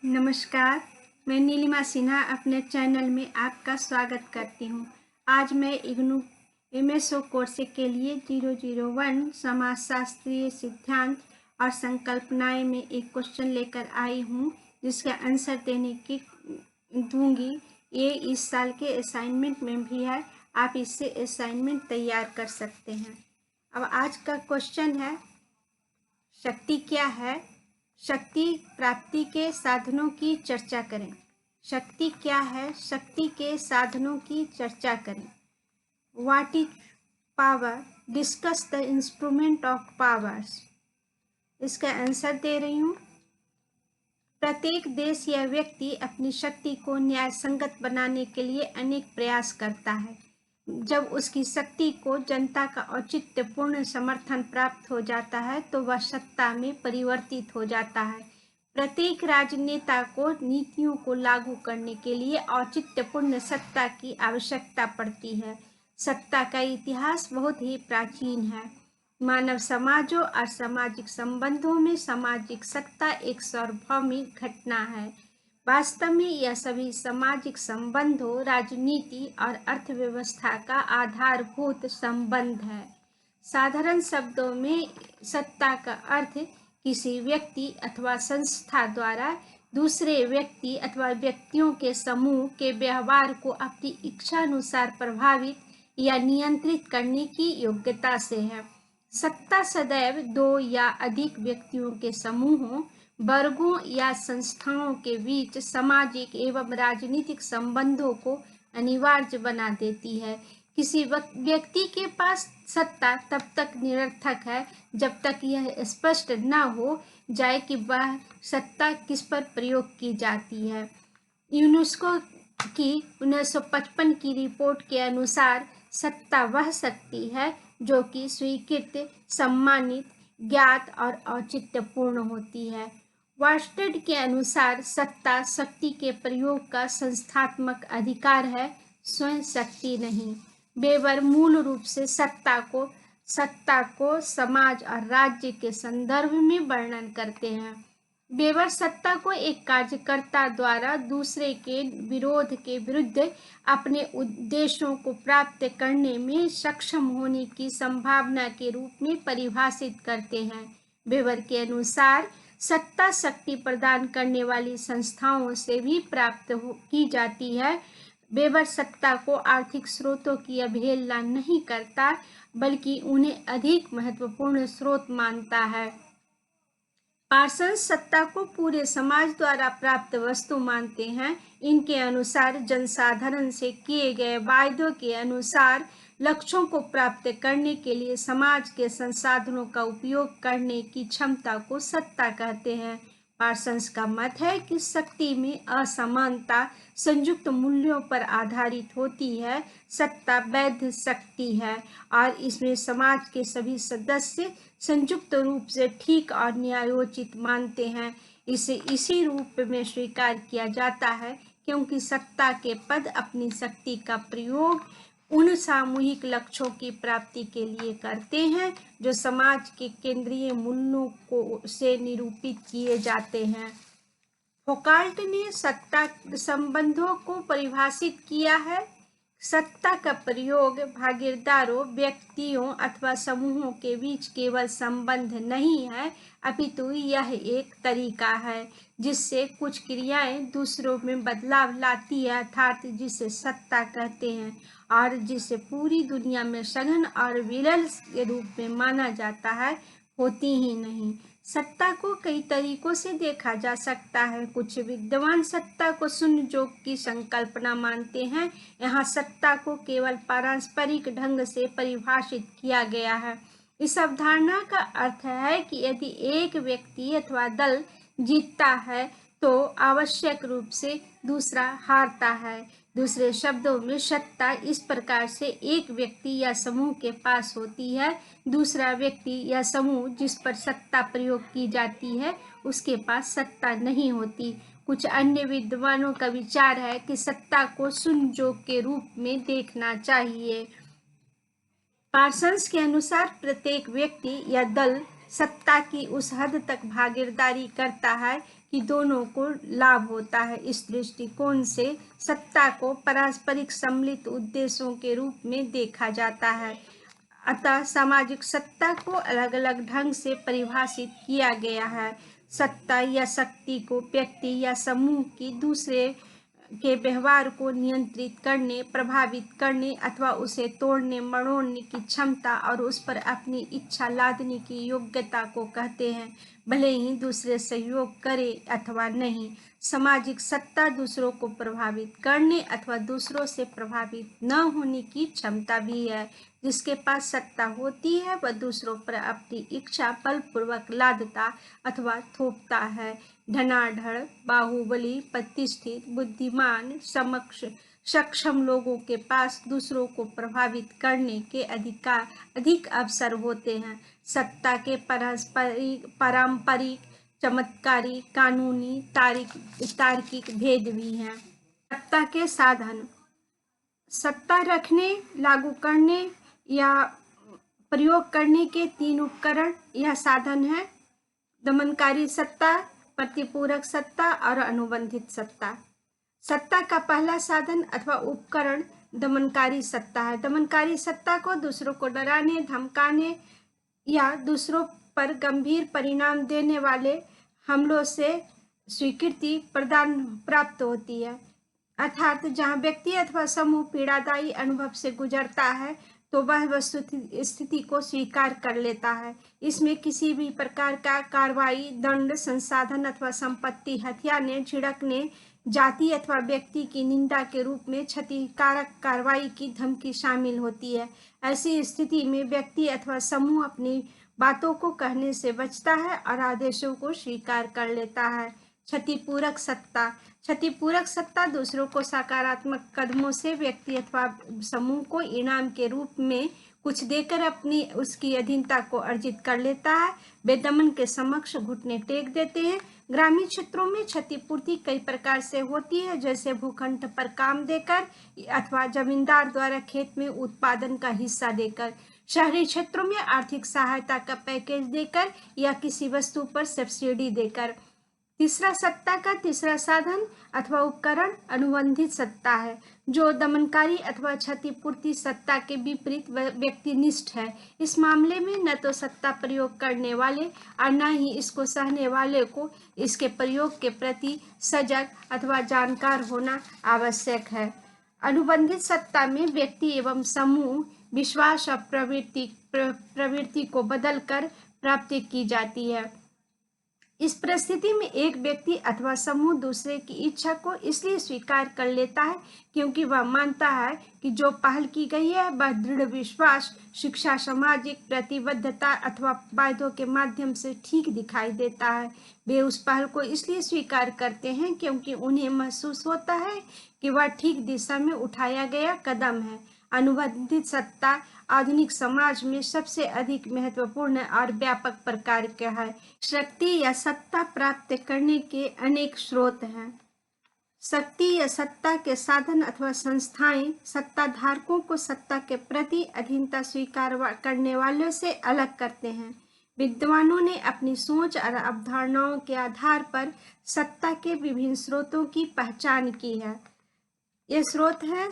नमस्कार, मैं नीलिमा सिन्हा अपने चैनल में आपका स्वागत करती हूँ। आज मैं इग्नू एमएसओ कोर्स के लिए 001 समाजशास्त्रीय सिद्धांत और संकल्पनाएं में एक क्वेश्चन लेकर आई हूँ, जिसका आंसर देने की दूंगी। ये इस साल के असाइनमेंट में भी है, आप इससे असाइनमेंट तैयार कर सकते हैं। अब आज का क्वेश्चन है, शक्ति क्या है? शक्ति प्राप्ति के साधनों की चर्चा करें। शक्ति क्या है? शक्ति के साधनों की चर्चा करें। What is power? Discuss the instrument of powers. इसका आंसर दे रही हूँ। प्रत्येक देश या व्यक्ति अपनी शक्ति को न्यायसंगत बनाने के लिए अनेक प्रयास करता है। जब उसकी शक्ति को जनता का औचित्यपूर्ण समर्थन प्राप्त हो जाता है तो वह सत्ता में परिवर्तित हो जाता है। प्रत्येक राजनेता को नीतियों को लागू करने के लिए औचित्यपूर्ण सत्ता की आवश्यकता पड़ती है। सत्ता का इतिहास बहुत ही प्राचीन है। मानव समाजों और सामाजिक संबंधों में सामाजिक सत्ता एक सार्वभौमिक घटना है। वास्तव में यह सभी सामाजिक संबंधों, राजनीति और अर्थव्यवस्था का आधारभूत संबंध है। साधारण शब्दों में सत्ता का अर्थ किसी व्यक्ति अथवा संस्था द्वारा दूसरे व्यक्ति अथवा व्यक्तियों के समूह के व्यवहार को अपनी इच्छानुसार प्रभावित या नियंत्रित करने की योग्यता से है। सत्ता सदैव दो या अधिक व्यक्तियों के समूहों, वर्गों या संस्थाओं के बीच सामाजिक एवं राजनीतिक संबंधों को अनिवार्य बना देती है। किसी व्यक्ति के पास सत्ता तब तक निरर्थक है जब तक यह स्पष्ट न हो जाए कि वह सत्ता किस पर प्रयोग की जाती है। यूनेस्को की 1955 की रिपोर्ट के अनुसार सत्ता वह शक्ति है जो कि स्वीकृत, सम्मानित, ज्ञात और औचित्यपूर्ण होती है। वार्स्टेड के अनुसार सत्ता शक्ति के प्रयोग का संस्थात्मक अधिकार है, स्वयं शक्ति नहीं। वेबर मूल रूप से सत्ता को समाज और राज्य के संदर्भ में वर्णन करते हैं। वेबर सत्ता को एक कार्यकर्ता द्वारा दूसरे के विरोध के विरुद्ध अपने उद्देश्यों को प्राप्त करने में सक्षम होने की संभावना के रूप में परिभाषित करते हैं। वेबर के अनुसार सत्ता शक्ति प्रदान करने वाली संस्थाओं से भी प्राप्त की जाती है। वेबर सत्ता को आर्थिक स्रोतों की अवहेलना नहीं करता, बल्कि उन्हें अधिक महत्वपूर्ण स्रोत मानता है। पार्सन्स सत्ता को पूरे समाज द्वारा प्राप्त वस्तु मानते हैं। इनके अनुसार जनसाधारण से किए गए वायदों के अनुसार लक्ष्यों को प्राप्त करने के लिए समाज के संसाधनों का उपयोग करने की क्षमता को सत्ता कहते हैं। पार्सन्स का मत है कि शक्ति में असमानता संयुक्त मूल्यों पर आधारित होती है। सत्ता वैध शक्ति है और इसमें समाज के सभी सदस्य संयुक्त रूप से ठीक और न्यायोचित मानते हैं। इसे इसी रूप में स्वीकार किया जाता है क्योंकि सत्ता के पद अपनी शक्ति का प्रयोग उन सामूहिक लक्ष्यों की प्राप्ति के लिए करते हैं जो समाज के केंद्रीय मूल्यों को से निरूपित किए जाते हैं। फौकाल्ट ने सत्ता संबंधों को परिभाषित किया है। सत्ता का प्रयोग भागीदारों, व्यक्तियों अथवा समूहों के बीच केवल संबंध नहीं है, अपितु यह एक तरीका है जिससे कुछ क्रियाएं दूसरों में बदलाव लाती है, अर्थात जिसे सत्ता कहते हैं और जिसे पूरी दुनिया में सघन और विरल के रूप में माना जाता है, होती ही नहीं। सत्ता को कई तरीकों से देखा जा सकता है। कुछ विद्वान सत्ता को शून्य योग की संकल्पना मानते हैं। यहाँ सत्ता को केवल पारस्परिक ढंग से परिभाषित किया गया है। इस अवधारणा का अर्थ है कि यदि एक व्यक्ति अथवा दल जीतता है तो आवश्यक रूप से दूसरा हारता है। दूसरे शब्दों में सत्ता इस प्रकार से एक व्यक्ति या समूह के पास होती है, दूसरा व्यक्ति या समूह जिस पर सत्ता प्रयोग की जाती है उसके पास सत्ता नहीं होती। कुछ अन्य विद्वानों का विचार है कि सत्ता को शून्य योग के रूप में देखना चाहिए। पार्सन्स के अनुसार प्रत्येक व्यक्ति या दल सत्ता की उस हद तक भागीदारी करता है कि दोनों को लाभ होता है। इस दृष्टिकोण से सत्ता को पारस्परिक सम्मिलित उद्देश्यों के रूप में देखा जाता है। अतः सामाजिक सत्ता को अलग अलग ढंग से परिभाषित किया गया है। सत्ता या शक्ति को व्यक्ति या समूह की दूसरे के व्यवहार को नियंत्रित करने, प्रभावित करने अथवा उसे तोड़ने मरोड़ने की क्षमता और उस पर अपनी इच्छा लादने की योग्यता को कहते हैं, भले ही दूसरे सहयोग करे अथवा नहीं। सामाजिक सत्ता दूसरों को प्रभावित करने अथवा दूसरों से प्रभावित न होने की क्षमता भी है। जिसके पास सत्ता होती है वह दूसरों पर अपनी इच्छा बलपूर्वक लादता अथवा थोपता है। धनाढ़, बाहुबली, प्रतिष्ठित, बुद्धिमान, सक्षम लोगों के पास दूसरों को प्रभावित करने के अधिक अवसर होते हैं। सत्ता के पारंपरिक, चमत्कारी, कानूनी, तार्किक भेद भी हैं। सत्ता के साधन। सत्ता रखने, लागू करने या प्रयोग करने के 3 उपकरण या साधन हैं: दमनकारी सत्ता, प्रतिपूरक सत्ता और अनुबंधित सत्ता। सत्ता का पहला साधन अथवा उपकरण दमनकारी सत्ता है। दमनकारी सत्ता को दूसरों को डराने, धमकाने या दूसरों पर गंभीर परिणाम देने वाले हमलों से स्वीकृति प्रदान प्राप्त होती है। अर्थात जहाँ व्यक्ति अथवा समूह पीड़ादायी अनुभव से गुजरता है तो वह वस्तुस्थिति को स्वीकार कर लेता है। इसमें किसी भी प्रकार का कार्रवाई, दंड, संसाधन अथवा संपत्ति हथियाने, झिड़कने, जाति अथवा व्यक्ति की निंदा के रूप में क्षतिकारक कार्रवाई की धमकी शामिल होती है। ऐसी स्थिति में व्यक्ति अथवा समूह अपनी बातों को कहने से बचता है और आदेशों को स्वीकार कर लेता है। क्षतिपूरक सत्ता। क्षतिपूरक सत्ता दूसरों को सकारात्मक कदमों से व्यक्ति अथवा समूह को इनाम के रूप में कुछ देकर अपनी उसकी अधीनता को अर्जित कर लेता है। वे दमन के समक्ष घुटने टेक देते हैं। ग्रामीण क्षेत्रों में क्षतिपूर्ति कई प्रकार से होती है, जैसे भूखंड पर काम देकर अथवा जमींदार द्वारा खेत में उत्पादन का हिस्सा देकर। शहरी क्षेत्रों में आर्थिक सहायता का पैकेज देकर या किसी वस्तु पर सब्सिडी देकर। सत्ता का तीसरा साधन अथवा उपकरण अनुबंधित सत्ता है, जो दमनकारी अथवा क्षतिपूर्ति सत्ता के विपरीत व्यक्तिनिष्ठ है। इस मामले में न तो सत्ता प्रयोग करने वाले और न ही इसको सहने वाले को इसके प्रयोग के प्रति सजग अथवा जानकार होना आवश्यक है। अनुबंधित सत्ता में व्यक्ति एवं समूह विश्वास और प्रवृत्ति को बदलकर प्राप्त की जाती है। इस परिस्थिति में एक व्यक्ति अथवा समूह दूसरे की इच्छा को इसलिए स्वीकार कर लेता है क्योंकि वह मानता है कि जो पहल की गई है वह दृढ़ विश्वास, शिक्षा, सामाजिक प्रतिबद्धता अथवा वायदों के माध्यम से ठीक दिखाई देता है। वे उस पहल को इसलिए स्वीकार करते हैं क्योंकि उन्हें महसूस होता है कि वह ठीक दिशा में उठाया गया कदम है। अनुबंधित सत्ता आधुनिक समाज में सबसे अधिक महत्वपूर्ण और व्यापक प्रकार का है। शक्ति या सत्ता प्राप्त करने के अनेक स्रोत हैं। शक्ति या सत्ता के साधन अथवा संस्थाएं सत्ताधारकों को सत्ता के प्रति अधीनता स्वीकार करने वालों से अलग करते हैं। विद्वानों ने अपनी सोच और अवधारणाओं के आधार पर सत्ता के विभिन्न स्रोतों की पहचान की है। ये स्रोत हैं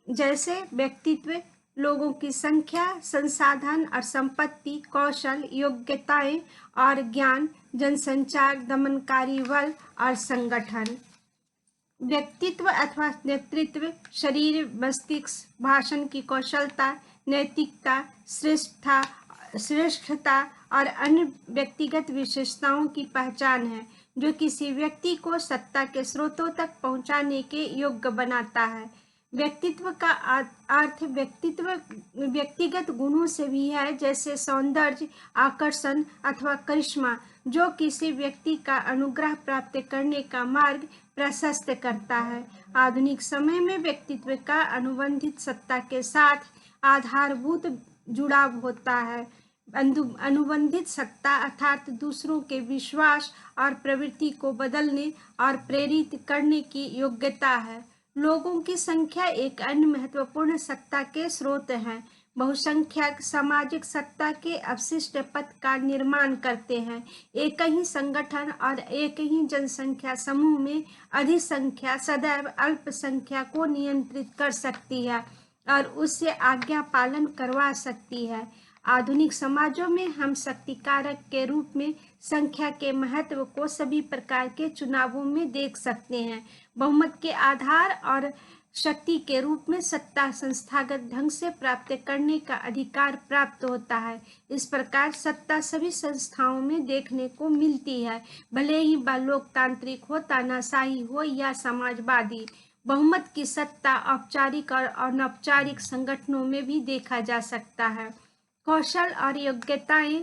जैसे व्यक्तित्व, लोगों की संख्या, संसाधन और संपत्ति, कौशल, योग्यताएं और ज्ञान, जनसंचार, दमनकारी बल और संगठन। व्यक्तित्व अथवा नेतृत्व, शरीर, मस्तिष्क, भाषण की कौशलता, नैतिकता, श्रेष्ठता और अन्य व्यक्तिगत विशेषताओं की पहचान है जो किसी व्यक्ति को सत्ता के स्रोतों तक पहुंचाने के योग्य बनाता है। व्यक्तित्व का अर्थ व्यक्तिगत गुणों से भी है, जैसे सौंदर्य, आकर्षण अथवा करिश्मा, जो किसी व्यक्ति का अनुग्रह प्राप्त करने का मार्ग प्रशस्त करता है। आधुनिक समय में व्यक्तित्व का अनुबंधित सत्ता के साथ आधारभूत जुड़ाव होता है। अनुबंधित सत्ता अर्थात दूसरों के विश्वास और प्रवृत्ति को बदलने और प्रेरित करने की योग्यता है। लोगों की संख्या एक अन्य महत्वपूर्ण सत्ता के स्रोत हैं। बहुसंख्यक सामाजिक सत्ता के अवशिष्ट पद का निर्माण करते हैं। एक ही संगठन और एक ही जनसंख्या समूह में अधिसंख्या सदैव अल्पसंख्या को नियंत्रित कर सकती है और उससे आज्ञा पालन करवा सकती है। आधुनिक समाजों में हम शक्ति कारक के रूप में संख्या के महत्व को सभी प्रकार के चुनावों में देख सकते हैं। बहुमत के आधार और शक्ति के रूप में सत्ता संस्थागत ढंग से प्राप्त करने का अधिकार प्राप्त होता है। इस प्रकार सत्ता सभी संस्थाओं में देखने को मिलती है, भले ही वह लोकतांत्रिक हो, तानाशाही हो या समाजवादी। बहुमत की सत्ता औपचारिक और अनौपचारिक संगठनों में भी देखा जा सकता है। कौशल और योग्यताएं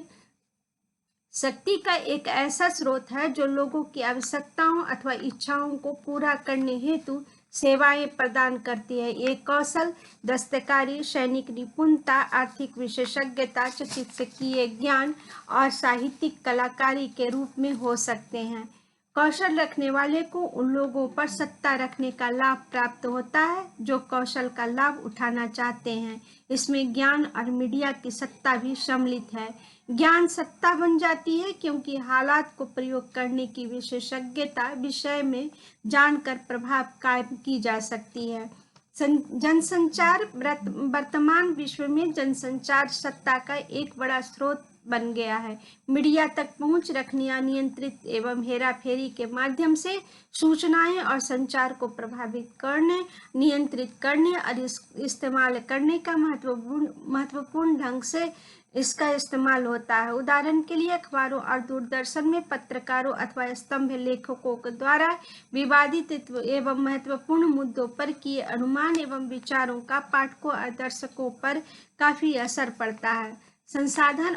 शक्ति का एक ऐसा स्रोत है जो लोगों की आवश्यकताओं अथवा इच्छाओं को पूरा करने हेतु सेवाएं प्रदान करती है। ये कौशल दस्तकारी, सैनिक निपुणता, आर्थिक विशेषज्ञता, चिकित्सकीय ज्ञान और साहित्यिक कलाकारी के रूप में हो सकते हैं। कौशल रखने वाले को उन लोगों पर सत्ता रखने का लाभ प्राप्त होता है जो कौशल का लाभ उठाना चाहते हैं। इसमें ज्ञान और मीडिया की सत्ता भी सम्मिलित है। ज्ञान सत्ता बन जाती है क्योंकि हालात को प्रयोग करने की विशेषज्ञता विषय में जानकर प्रभाव कायम की जा सकती है। जनसंचार वर्तमान विश्व में जनसंचार सत्ता का एक बड़ा स्रोत बन गया है। मीडिया तक पहुंच रखने या नियंत्रित एवं हेराफेरी के माध्यम से सूचनाएं और संचार को प्रभावित करने, नियंत्रित करने और इस्तेमाल करने का महत्वपूर्ण ढंग से इसका इस्तेमाल होता है। उदाहरण के लिए अखबारों और दूरदर्शन में पत्रकारों अथवा स्तंभ लेखकों के द्वारा विवादित एवं महत्वपूर्ण मुद्दों पर किए अनुमान एवं विचारों का पाठकों और दर्शकों पर काफी असर पड़ता है। संसाधन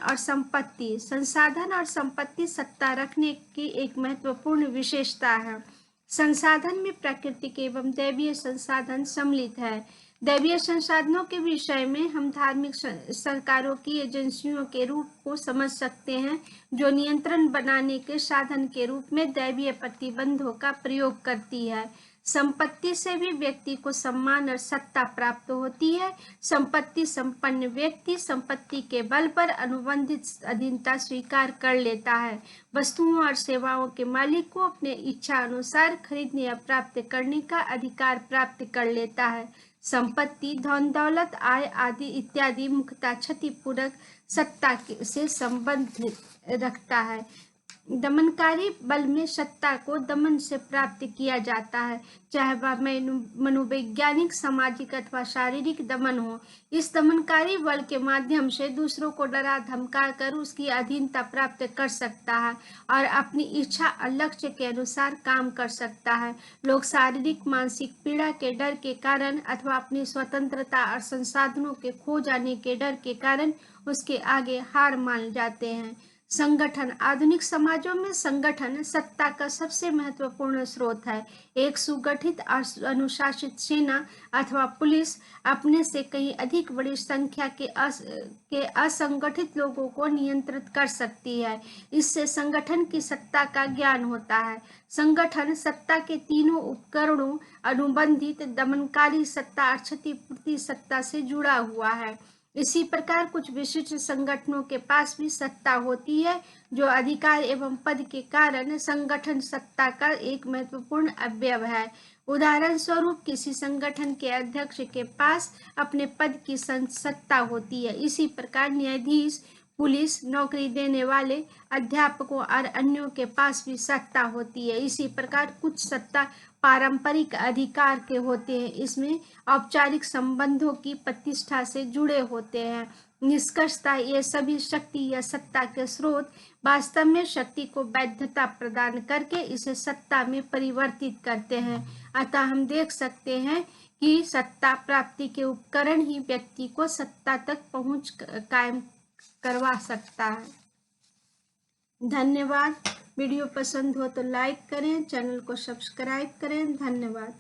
और संपत्ति सत्ता रखने की एक महत्वपूर्ण विशेषता है। संसाधन में प्राकृतिक एवं दैवीय संसाधन सम्मिलित है। दैवीय संसाधनों के विषय में हम धार्मिक सरकारों की एजेंसियों के रूप को समझ सकते हैं जो नियंत्रण बनाने के साधन के रूप में दैवीय प्रतिबंधों का प्रयोग करती है। संपत्ति से भी व्यक्ति को सम्मान और सत्ता प्राप्त होती है। संपत्ति संपन्न व्यक्ति संपत्ति के बल पर अनुबंधित अधीनता स्वीकार कर लेता है। वस्तुओं और सेवाओं के मालिक को अपने इच्छा अनुसार खरीदने या प्राप्त करने का अधिकार प्राप्त कर लेता है। संपत्ति, धन दौलत, आय आदि इत्यादि मुख्यतः क्षतिपूर्वक सत्ता से संबंध रखता है। दमनकारी बल में सत्ता को दमन से प्राप्त किया जाता है, चाहे वह मनोवैज्ञानिक, सामाजिक अथवा शारीरिक दमन हो। इस दमनकारी बल के माध्यम से दूसरों को डरा धमका कर उसकी अधीनता प्राप्त कर सकता है और अपनी इच्छा और लक्ष्य के अनुसार काम कर सकता है। लोग शारीरिक मानसिक पीड़ा के डर के कारण अथवा अपनी स्वतंत्रता और संसाधनों के खो जाने के डर के कारण उसके आगे हार मान जाते हैं। संगठन, आधुनिक समाजों में संगठन सत्ता का सबसे महत्वपूर्ण स्रोत है। एक सुगठित और अनुशासित सेना अथवा पुलिस अपने से कहीं अधिक बड़ी संख्या के असंगठित लोगों को नियंत्रित कर सकती है। इससे संगठन की सत्ता का ज्ञान होता है। संगठन सत्ता के तीनों उपकरणों अनुबंधित, दमनकारी सत्ता और क्षतिपूर्ति सत्ता से जुड़ा हुआ है। इसी प्रकार कुछ विशिष्ट संगठनों के पास भी सत्ता होती है जो अधिकार एवं पद के कारण संगठन सत्ता का एक महत्वपूर्ण अवयव है। उदाहरण स्वरूप किसी संगठन के अध्यक्ष के पास अपने पद की सत्ता होती है। इसी प्रकार न्यायाधीश, पुलिस, नौकरी देने वाले, अध्यापकों और अन्यों के पास भी सत्ता होती है। इसी प्रकार कुछ सत्ता पारंपरिक अधिकार के होते हैं, इसमें औपचारिक संबंधों की प्रतिष्ठा से जुड़े होते हैं। निष्कर्षतः ये सभी शक्ति या सत्ता के स्रोत वास्तव में शक्ति को वैधता प्रदान करके इसे सत्ता में परिवर्तित करते हैं। अतः हम देख सकते हैं कि सत्ता प्राप्ति के उपकरण ही व्यक्ति को सत्ता तक पहुंच कायम करवा सकता है। धन्यवाद। वीडियो पसंद हो तो लाइक करें, चैनल को सब्सक्राइब करें। धन्यवाद।